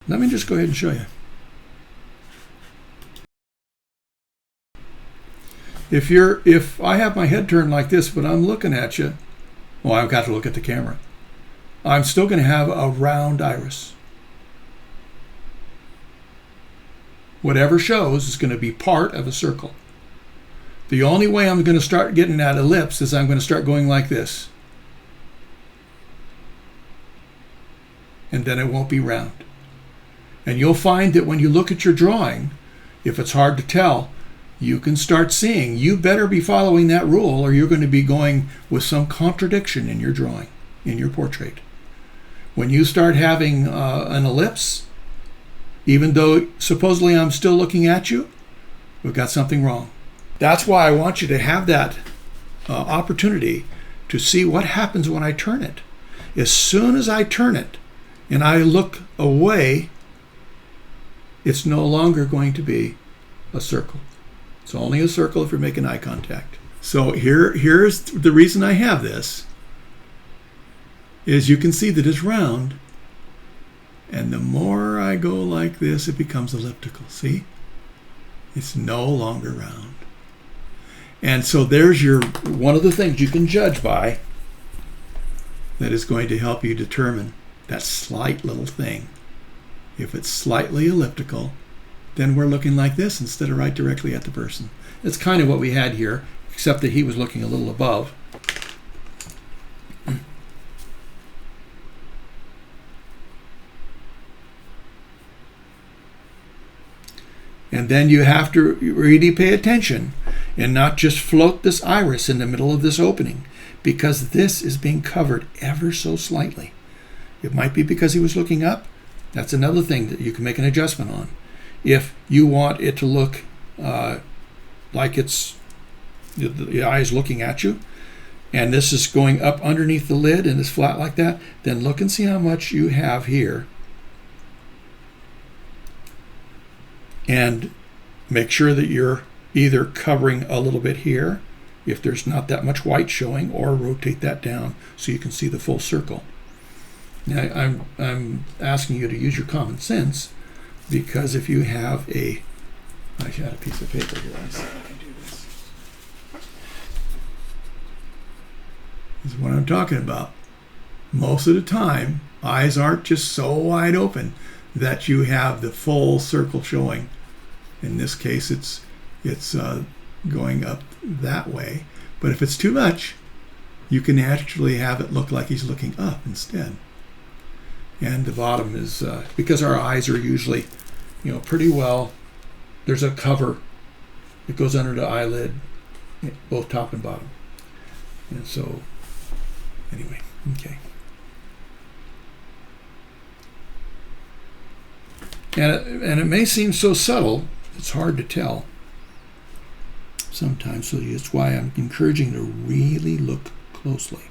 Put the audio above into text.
Let me just go ahead and show you. If I have my head turned like this, but I'm looking at you, well, I've got to look at the camera. I'm still going to have a round iris. Whatever shows is going to be part of a circle. The only way I'm going to start getting that ellipse is I'm going to start going like this. And then it won't be round. And you'll find that when you look at your drawing, if it's hard to tell, you can start seeing. You better be following that rule or you're going to be going with some contradiction in your drawing, in your portrait. When you start having an ellipse, even though supposedly I'm still looking at you, we've got something wrong. That's why I want you to have that opportunity to see what happens when I turn it. As soon as I turn it and I look away, it's no longer going to be a circle. It's only a circle if you're making eye contact. So here's the reason I have this, is you can see that it's round, and the more I go like this, it becomes elliptical. See? It's no longer round. And so there's one of the things you can judge by that is going to help you determine that slight little thing. If it's slightly elliptical, then we're looking like this instead of right directly at the person. It's kind of what we had here, except that he was looking a little above. And then you have to really pay attention and not just float this iris in the middle of this opening, because this is being covered ever so slightly. It might be because he was looking up. That's another thing that you can make an adjustment on. If you want it to look like it's the eye is looking at you, and this is going up underneath the lid and it's flat like that, then look and see how much you have here. And make sure that you're either covering a little bit here, if there's not that much white showing, or rotate that down so you can see the full circle. Now, I'm asking you to use your common sense, because if you have I had a piece of paper here. I see if I can do this. This is what I'm talking about. Most of the time, eyes aren't just so wide open that you have the full circle showing. In this case, it's going up that way. But if it's too much, you can actually have it look like he's looking up instead. And the bottom is, because our eyes are usually, pretty well, there's a cover that goes under the eyelid, both top and bottom. And so, anyway, okay. And it may seem so subtle, it's hard to tell sometimes. So that's why I'm encouraging you to really look closely.